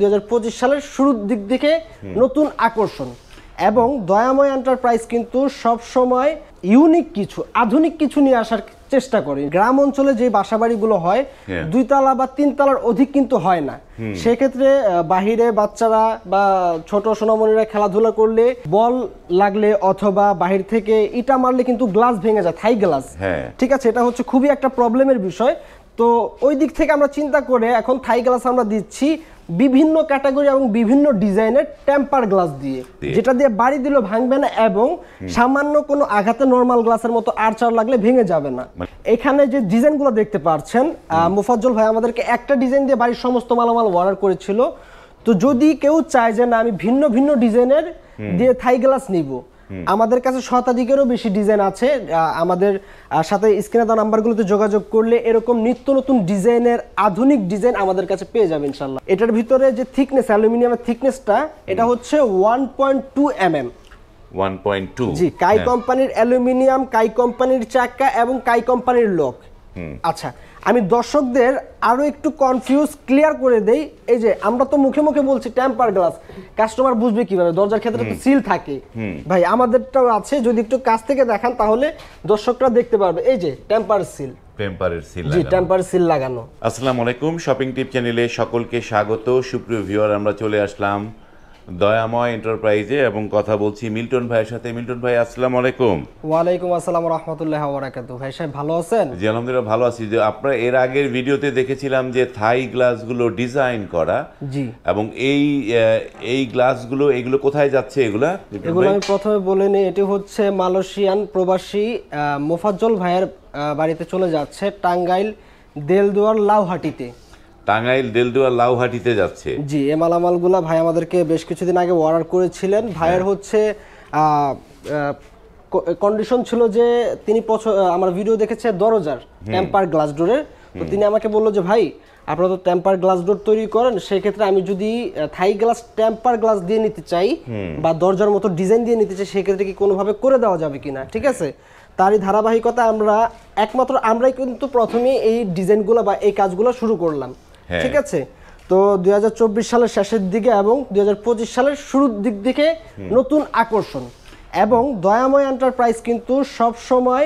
2025 সালের শুরুর দিক থেকে নতুন আকর্ষণ। এবং দয়াময় এন্টারপ্রাইজ কিন্তু সব সময় ইউনিক কিছু, আধুনিক কিছু নিয়ে আসার চেষ্টা করে। গ্রাম অঞ্চলে যে বাসাবাড়িগুলো হয় 2 তলা বা 3 তলার অধিক কিন্তু হয় না। সেক্ষেত্রে বাহিরে বাচ্চারা বা ছোট সোনামণিরা খেলাধুলা করলে বল লাগলে অথবা বাহির থেকে ইটা মারলে কিন্তু গ্লাস ভেঙে যায়, থাই গ্লাস। ঠিক আছে, এটা হচ্ছে খুবই একটা প্রবলেমের বিষয়। তো ওই দিক থেকে আমরা চিন্তা করে এখন থাই গ্লাস আমরা দিচ্ছি বিভিন্ন ক্যাটাগরি এবং বিভিন্ন ডিজাইনের টেম্পার গ্লাস দিয়ে, যেটা দিয়ে বাড়ি দিলেও ভাঙবে না এবং সামান্য কোনো আঘাতে নরমাল গ্লাসের মতো আর্চার লাগলে ভেঙে যাবে না। এখানে যে ডিজাইনগুলো দেখতে পাচ্ছেন, মুফাজ্জল ভাই আমাদেরকে একটা ডিজাইন দিয়ে বাড়ির সমস্ত মালামাল অর্ডার করেছিল। তো যদি কেউ চায় যে না আমি ভিন্ন ভিন্ন ডিজাইনের দিয়ে থাই গ্লাস নিব, আমাদের কাছে শতাধিকেরও বেশি ডিজাইন আছে। আমাদের সাথে স্ক্রিনে দেওয়া নাম্বারগুলোতে যোগাযোগ করলে এরকম নিত্য নতুন ডিজাইনের আধুনিক ডিজাইন আমাদের কাছে পেয়ে যাবেন ইনশাআল্লাহ। এটার ভিতরে যে থিকনেস, অ্যালুমিনিয়ামের থিকনেসটা এটা হচ্ছে 1.2 mm। 1.2 জি, কাই কোম্পানির অ্যালুমিনিয়াম, কাই কোম্পানির চাকা এবং কাই কোম্পানির লক। আচ্ছা, আমি দর্শকদের আরো একটু কনফিউজ ক্লিয়ার করে দেই। এই যে আমরা তো মুখে মুখে বলছি টেম্পার গ্লাস, কাস্টমার বুঝবে কিভাবে? দরজার ক্ষেত্রে তো সিল থাকে ভাই, আমাদেরটাও আছে। যদি একটু কাছ থেকে দেখান তাহলে দর্শকরা দেখতে পারবে। এই যে টেম্পার সিল, টেম্পারের সিল, জি টেম্পার সিল লাগানো। আসসালামু আলাইকুম, শপিং টিপ চ্যানেলে সকলকে স্বাগত। সুপ্রিয় ভিউয়ার, আমরা চলে আসলাম দয়াময় এন্টারপ্রাইজে এবং কথা বলছি মিল্টন ভাইয়ের সাথে। মিল্টন ভাই, আসসালামু আলাইকুম। ওয়ালাইকুম আসসালাম রাহমাতুল্লাহি ওয়া বারাকাতুহু। ভাই সাহেব ভালো আছেন? জি আলহামদুলিল্লাহ ভালো আছি। যে আপনারা এর আগের ভিডিওতে দেখেছিলাম যে থাই গ্লাসগুলো ডিজাইন করা, জি, এবং এই গ্লাসগুলো এগুলো কোথায় যাচ্ছে? এগুলো আমি প্রথমে বলে নিই, এটি হচ্ছে মালয়েশিয়ান প্রবাসী মুফাজ্জল ভাইয়ের বাড়িতে চলে যাচ্ছে টাঙ্গাইল দেলদুয়ার লাউহাটিতে। টাঙ্গাইল দেলদুয়ার লাউহাটিতে যাচ্ছে। জি, এই মালামালগুলা ভাই আমাদেরকে বেশ কিছুদিন আগে অর্ডার করেছিলেন। ভাইয়ের হচ্ছে কন্ডিশন ছিল যে তিনি আমার ভিডিও দেখেছে দরজার টেম্পার গ্লাস ডোরের। তো তিনি আমাকে বললো যে ভাই আপনারা তো টেম্পার গ্লাস ডোর তৈরি করেন, সেই ক্ষেত্রে আমি যদি থাই গ্লাস টেম্পার গ্লাস দিয়ে নিতে চাই বা দরজার মতো ডিজাইন দিয়ে নিতে চাই, সেক্ষেত্রে কি কোনোভাবে করে দেওয়া যাবে কিনা। ঠিক আছে, তারই ধারাবাহিকতা আমরাই কিন্তু প্রথমে এই ডিজাইনগুলো বা এই কাজগুলো শুরু করলাম। ঠিক আছে, তো 2024 সালের শেষের দিকে এবং 2025 সালের শুরুর দিক থেকে নতুন আকর্ষণ। এবং দয়াময় এন্টারপ্রাইজ কিন্তু সব সময়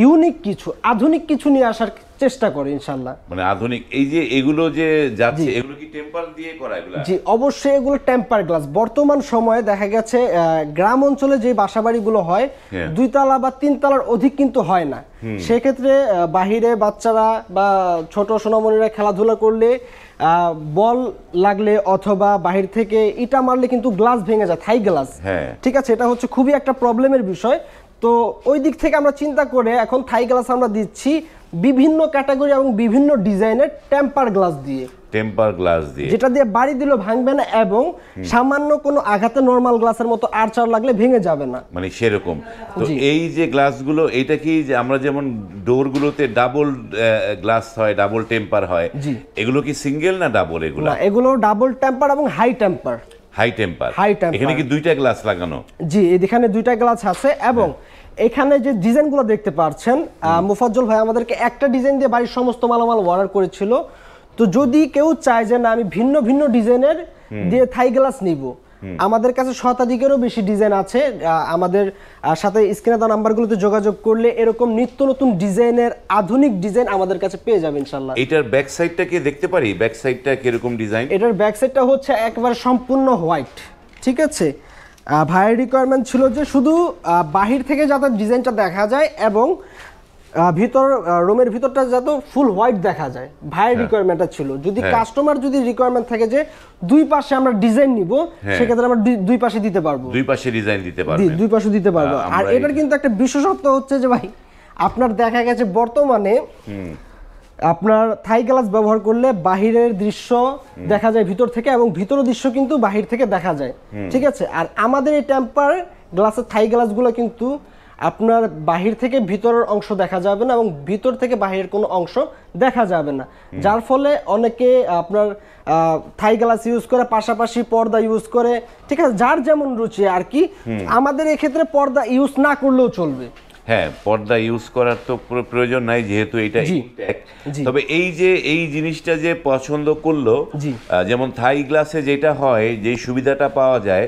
ইউনিক কিছু, আধুনিক কিছু নিয়ে আসার চেষ্টা করে ইনশাআল্লাহ। মানে আধুনিক এই যে এগুলো যে যাচ্ছে, এগুলো কি টেম্পার দিয়ে করা? এগুলো জি অবশ্যই, এগুলো টেম্পার গ্লাস। বর্তমান সময়ে দেখা গেছে গ্রাম অঞ্চলে যে বাসাবাড়িগুলো হয় 2 তলা বা 3 তলার অধিক কিন্তু হয় না। সেক্ষেত্রে বাহিরে বাচ্চারা বা ছোট সোনামণিরা খেলাধুলা করলে বল লাগলে অথবা বাহির থেকে ইটা মারলে কিন্তু গ্লাস ভেঙে যায়, থাই গ্লাস। ঠিক আছে, এটা হচ্ছে খুবই একটা প্রবলেমের বিষয়। তো ওই দিক থেকে আমরা চিন্তা করে এখন থাই গ্লাস আমরা দিচ্ছি বিভিন্ন ক্যাটাগরি এবং বিভিন্ন ডিজাইনের টেম্পার গ্লাস দিয়ে, যেটা দিয়ে বাড়ি দিলেও ভাঙবে না এবং সামান্য কোনো আঘাতে নরমাল গ্লাসের মতো আর্চার লাগলে ভেঙে যাবে না, মানে সেরকম। তো এই যে গ্লাসগুলো, এটা কি যে আমরা যেমন ডোরগুলোতে ডাবল গ্লাস হয়, ডাবল টেম্পার হয়, এগুলো কি সিঙ্গেল না ডাবল? এগুলো না, এগুলো ডাবল টেম্পার এবং হাই টেম্পার। High temper. এখানে কি 2টা গ্লাস লাগানো? জি, এখানে 2টা গ্লাস আছে এবং এখানে যে ডিজাইনগুলো দেখতে পাচ্ছেন, মুফাজ্জল ভাই আমাদেরকে একটা ডিজাইন দিয়ে বাড়ির সমস্ত মালামাল অর্ডার করেছিল। তো যদি কেউ চায় যে না আমি ভিন্ন ভিন্ন ডিজাইনের দিয়ে থাই গ্লাস নিব, আমাদের কাছে শতাধিকেরও বেশি ডিজাইন আছে। আমাদের সাথে স্ক্রিনে দেওয়া নাম্বারগুলোতে যোগাযোগ করলে এরকম নিত্য নতুন ডিজাইনের আধুনিক ডিজাইন আমাদের কাছে পেয়ে যাবেন ইনশাআল্লাহ। এটার ব্যাক সাইডটা কি দেখতে পারি? ব্যাক সাইডটা কিরকম ডিজাইন? এটার ব্যাক সাইডটা হচ্ছে একবারে সম্পূর্ণ হোয়াইট। ঠিক আছে, ভাইয়ের রিকোয়ারমেন্ট ছিল যে শুধু বাহির থেকে যাতে ডিজাইনটা দেখা যায় এবং রুমের ভিতরটা যাতে ফুল হোয়াইট দেখা যায়, ভাইয়ের রিকোয়ারমেন্টটা ছিল। যদি কাস্টমার যদি রিকোয়ারমেন্ট থাকে যে 2 পাশে আমরা ডিজাইন নিব, সেক্ষেত্রে আমরা 2 পাশে দিতে পারবো, 2 পাশে ডিজাইন দিতে পারবো, 2 পাশে দিতে পারবো। আর এটার কিন্তু একটা বিশেষত্ব হচ্ছে যে ভাই আপনার দেখা গেছে বর্তমানে আপনার থাই গ্লাস ব্যবহার করলে বাহিরের দৃশ্য দেখা যায় ভিতর থেকে এবং ভিতরের দৃশ্য কিন্তু বাহির থেকে দেখা যায়। ঠিক আছে, আর আমাদের এই টেম্পার গ্লাসের থাই গ্লাসগুলো কিন্তু আপনার বাহির থেকে ভিতরের অংশ দেখা যাবে না এবং ভিতর থেকে বাহিরের কোনো অংশ দেখা যাবে না, যার ফলে অনেকে আপনার থাই গ্লাস ইউজ করে, পাশাপাশি পর্দা ইউজ করে। ঠিক আছে, যার যেমন রুচি আর কি। আমাদের এক্ষেত্রে পর্দা ইউজ না করলেও চলবে। হ্যাঁ, পর্দা ইউজ করার তো প্রয়োজন নাই যেহেতু এটা intact। তবে এই যে এই জিনিসটা যে পছন্দ করলো, যেমন থাই গ্লাসে যেটা হয় যে সুবিধাটা পাওয়া যায়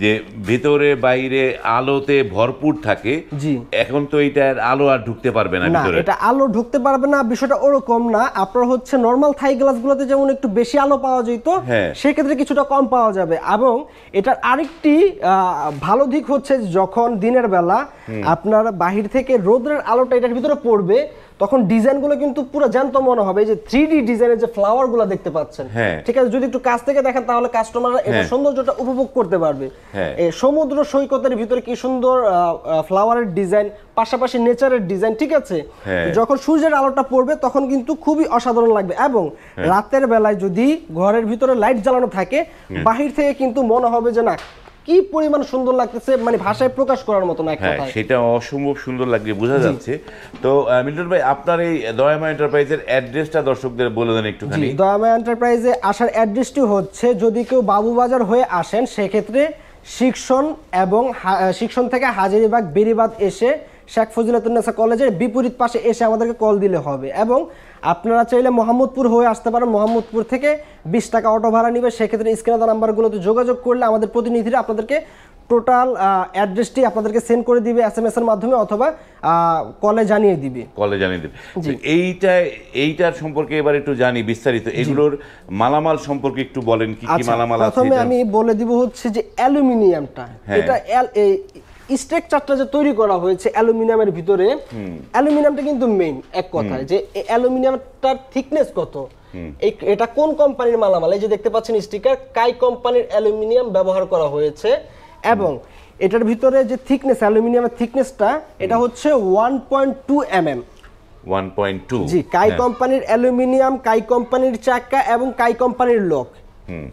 যে ভিতরে বাইরে আলোতে ভরপুর থাকে, এখন তো এইটার আলো আর ঢুকতে পারবে না ভিতরে। এটা আলো ঢুকতে পারবে না, বিষয়টা ওরকম না। আপনার হচ্ছে নরমাল থাই গ্লাসগুলোতে যেমন একটু বেশি আলো পাওয়া যেত, সেক্ষেত্রে কিছুটা কম পাওয়া যাবে। এবং এটার আরেকটি ভালো দিক হচ্ছে যখন দিনের বেলা আপনার বাহির থেকে রোদের আলোটা এটার ভিতরে পড়বে, তখন ডিজাইনগুলো কিন্তু পুরো জ্যান্ত মনে হবে। এই যে 3D ডিজাইনের যে ফ্লাওয়ারগুলো দেখতে পাচ্ছেন, ঠিক আছে, যদি একটু কাছ থেকে দেখেন তাহলে কাস্টমাররা এটা সৌন্দর্যটা উপভোগ করতে পারবে। এই সমুদ্র সৈকতের ভিতরে কি সুন্দর ফ্লাওয়ারের ডিজাইন, পাশাপাশি নেচারের ডিজাইন, ঠিক আছে। যখন সূর্যের আলোটা পড়বে তখন কিন্তু খুবই অসাধারণ লাগবে। এবং রাতের বেলায় যদি ঘরের ভিতরে লাইট জ্বালানো থাকে, বাহির থেকে কিন্তু মনে হবে যে না কি পরিমাণ সুন্দর লাগতেছে, মানে ভাষায় প্রকাশ করার মতো না, এক কথায় সেটা অসম্ভব সুন্দর লাগবে, বোঝা যাচ্ছে। তো মিল্টন ভাই, আপনার এই দয়ামা এন্টারপ্রাইজের অ্যাড্রেসটা দর্শকদের বলে দেন একটুখানি। দয়ামা এন্টারপ্রাইজে আসার অ্যাড্রেসটি হচ্ছে, যদি কেউ বাবুবাজার হয়ে আসেন সেক্ষেত্রে শিক্ষণ থেকে হাজারীবাগ বেরিবাদ এসে শেখ ফজিলাতুন্নেসা কলেজের বিপরীত পাশে এসে আমাদেরকে কল দিলে হবে। এবং আপনারা চাইলে মোহাম্মদপুর হয়ে আসতে পারেন, মোহাম্মদপুর থেকে 20 টাকা অটো ভাড়া নিবে। সেক্ষেত্রে স্ক্রিনে দেওয়া নাম্বারগুলোতে যোগাযোগ করলে আমাদের প্রতিনিধিরা আপনাদেরকে টোটাল অ্যাড্রেসটি আপনাদেরকে সেন্ড করে দিবে SMS এর মাধ্যমে, অথবা কলে জানিয়ে দিবে। এইটার সম্পর্কে এবার একটু জানি বিস্তারিত, এগুলোর মালামাল সম্পর্কে একটু বলেন, কি কি মালামাল আছে। প্রথমে আমি বলে দিব হচ্ছে যে অ্যালুমিনিয়ামটা, এটা স্ট্রাকচারটা যে তৈরি করা হয়েছে অ্যালুমিনিয়ামের ভিতরে, অ্যালুমিনিয়ামটা কিন্তু মেইন এক কথায় যে অ্যালুমিনিয়ামটার থিকনেস কত, এটা কোন কোম্পানির মালামাল। এই যে দেখতে পাচ্ছেন স্টিকার, কাই কোম্পানির অ্যালুমিনিয়াম ব্যবহার করা হয়েছে। এবং এটার ভিতরে যে থিকনেস, অ্যালুমিনিয়ামের থিকনেসটা, এটা হচ্ছে 1.2 mm। 1.2, জি, কাই কোম্পানির অ্যালুমিনিয়াম, কাই কোম্পানির চাকা এবং কাই কোম্পানির লক।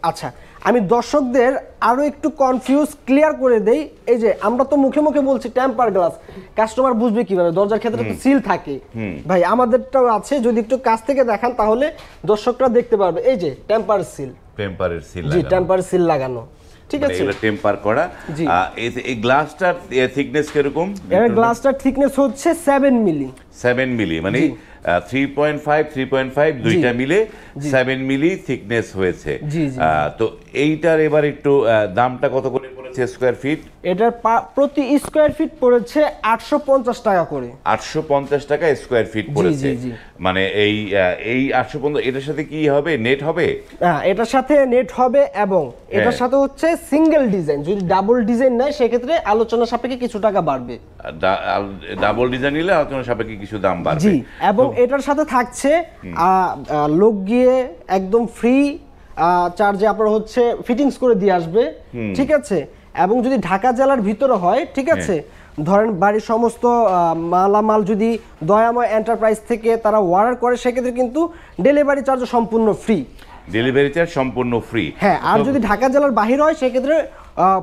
আচ্ছা, আমি দর্শকদের আরো একটু কনফিউজ ক্লিয়ার করে দেই। এই যে আমরা তো মুখে মুখে বলছি টেম্পার গ্লাস, কাস্টমার বুঝবে কিভাবে? দরজার ক্ষেত্রে তো সিল থাকে ভাই, আমাদেরটাও আছে। যদি একটু কাছ থেকে দেখান তাহলে দর্শকরা দেখতে পারবে। এই যে টেম্পার সিল, টেম্পারের সিল, জি, টেম্পার সিল লাগানো, ঠিক আছে, এটা টেম্পার করা। এই গ্লাসটার থিকনেস কিরকম? এর গ্লাসটার থিকনেস হচ্ছে 7 মিলি। 7 মিলি মানে 3.5 দুইটা মিলে 7 মিলি থিকনেস হয়েছে। তো এইটার এবার একটু দামটা কত করে পড়েছে স্কয়ার ফিট? এটার প্রতি স্কয়ার ফিট পড়েছে 850 টাকা করে। 850 টাকা স্কয়ার ফিট পড়েছে। মানে এই 850, এটার সাথে কি হবে? নেট হবে? হ্যাঁ, এটার সাথে নেট হবে। এবং এটার সাথে হচ্ছে সিঙ্গেল ডিজাইন, যদি ডাবল ডিজাইন নেয় সেক্ষেত্রে আলোচনা সাপেক্ষে কিছু টাকা বাড়বে। ডাবল ডিজাইন নিলে আলোচনা সাপেক্ষে কিছু দাম বাড়বে। জি, এবং এটার সাথে থাকছে লোক গিয়ে একদম ফ্রি চার্জে আপনার হচ্ছে ফিটিংস করে দিয়ে আসবে, ঠিক আছে। এবং যদি ঢাকা জেলার ভিতরে হয়, ঠিক আছে, ধরেন বাড়ির সমস্ত মালামাল যদি দয়াময় এন্টারপ্রাইজ থেকে তারা অর্ডার করে, সেক্ষেত্রে কিন্তু ডেলিভারি চার্জ সম্পূর্ণ ফ্রি। ডেলিভারি চার্জ সম্পূর্ণ ফ্রি। হ্যাঁ, আর যদি ঢাকা জেলার বাইরে হয় সেক্ষেত্রে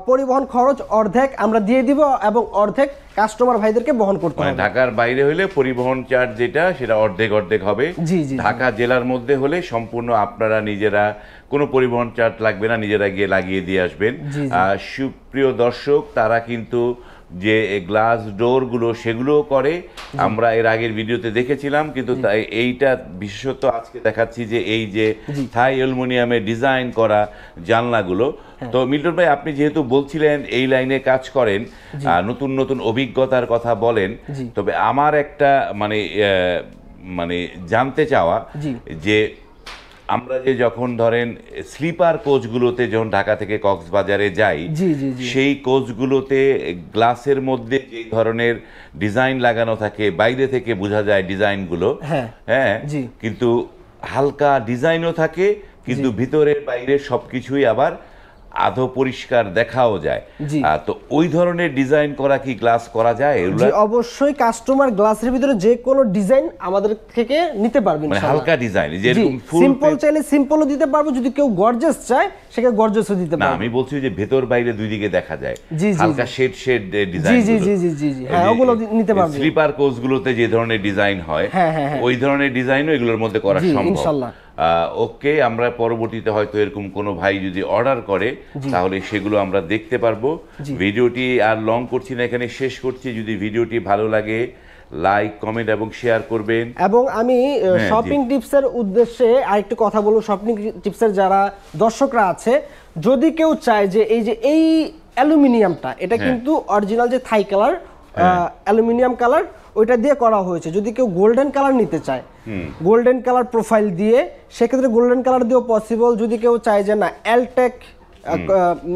পরিবহন খরচ অর্ধেক আমরা দিয়ে দিব এবং অর্ধেক কাস্টমার ভাইদেরকে বহন করতে হবে। ঢাকার বাইরে হলে পরিবহন চার্জ যেটা সেটা অর্ধেক হবে। ঢাকা জেলার মধ্যে হলে সম্পূর্ণ আপনারা নিজেরা, কোনো পরিবহন চার্জ লাগবে না, নিজেরা গিয়ে লাগিয়ে দিয়ে আসবেন। সুপ্রিয় দর্শক, তারা কিন্তু যে গ্লাস ডোরগুলো সেগুলো করে, আমরা এর আগের ভিডিওতে দেখেছিলাম, কিন্তু এইটা বিশেষত আজকে দেখাচ্ছি যে এই যে থাই অ্যালুমিনিয়ামে ডিজাইন করা জানলাগুলো। তো মিল্টন ভাই, আপনি যেহেতু বলছিলেন এই লাইনে কাজ করেন, নতুন নতুন অভিজ্ঞতার কথা বলেন, তবে আমার একটা মানে জানতে চাওয়া যে আমরা যে যখন ধরেন স্লিপার কোচগুলোতে যখন ঢাকা থেকে কক্সবাজারে যাই, সেই কোচগুলোতে গ্লাসের মধ্যে যে ধরনের ডিজাইন লাগানো থাকে বাইরে থেকে বোঝা যায় ডিজাইনগুলো, হ্যাঁ, কিন্তু হালকা ডিজাইনও থাকে, কিন্তু ভিতরের বাইরে সবকিছুই আবার আধো পরিষ্কার দেখাও যায়। তো ওই ধরনের ডিজাইন করা কি গ্লাস করা যায়? অবশ্যই কাস্টমার গ্লাসের ভিতরে যে কোনো ডিজাইন আমাদের থেকে নিতে পারবেন, মানে হালকা ডিজাইন, যেরকম সিম্পল চাইলে সিম্পলও দিতে পারবো, যদি কেউ গর্জিয়াস চায় সেক্ষেত্রে গর্জিয়াসও দিতে পারবো। না, আমি বলছি যে ভেতর বাইরে দুই দিকে দেখা যায় হালকা শেড ডিজাইন। হ্যাঁ, ওগুলো নিতে পারবে। স্লিপার কোচগুলোতে যে ধরনের ডিজাইন হয়, ওই ধরনের ডিজাইনও এগুলোর মধ্যে করা সম্ভব। ওকে, আমরা পরবর্তীতে হয়তো এরকম কোনো ভাই যদি অর্ডার করে তাহলে সেগুলো আমরা দেখতে পারবো। ভিডিওটি আর লং করছি না, এখানে শেষ করছি। যদি ভিডিওটি ভালো লাগে লাইক, কমেন্ট এবং শেয়ার করবেন। এবং আমি শপিং টিপসের উদ্দেশ্যে আরেকটু কথা বলবো। শপিং টিপসের যারা দর্শকরা আছে, যদি কেউ চায় যে এই অ্যালুমিনিয়ামটা, এটা কিন্তু অরিজিনাল যে থাই কালার অ্যালুমিনিয়াম কালার, ওইটা দিয়ে করা হয়েছে। যদি কেউ গোল্ডেন কালার নিতে চায়, গোল্ডেন কালার প্রোফাইল দিয়ে, সেক্ষেত্রে গোল্ডেন কালার দিয়েও পসিবল। যদি কেউ চায় যে না এলটেক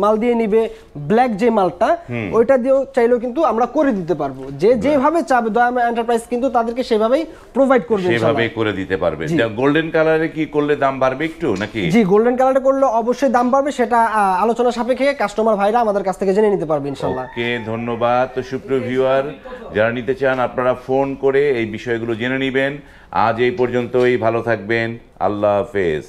মাল দিয়ে নিবে, ব্ল্যাক যে মালটা, ওইটা দিয়েও চাইলেও কিন্তু আমরা করে দিতে পারবো। যেভাবে চাবে দয়াময় এন্টারপ্রাইজ কিন্তু তাদেরকে সেভাবেই প্রোভাইড করবে, সেভাবেই করে দিতে পারবে। গোল্ডেন কালারে কি করলে দাম বাড়বে একটু নাকি? জি, গোল্ডেন কালারে করলে অবশ্যই দাম বাড়বে, সেটা আলোচনা সাপেক্ষে কাস্টমার ভাইরা আমাদের কাছ থেকে জেনে নিতে পারবে ইনশাআল্লাহ। ওকে, ধন্যবাদ। তো সুপ্রিয় ভিউয়ার, যারা নিতে চান আপনারা ফোন করে এই বিষয়গুলো জেনে নেবেন। আজ এই পর্যন্তই, ভালো থাকবেন, আল্লাহ হাফেজ।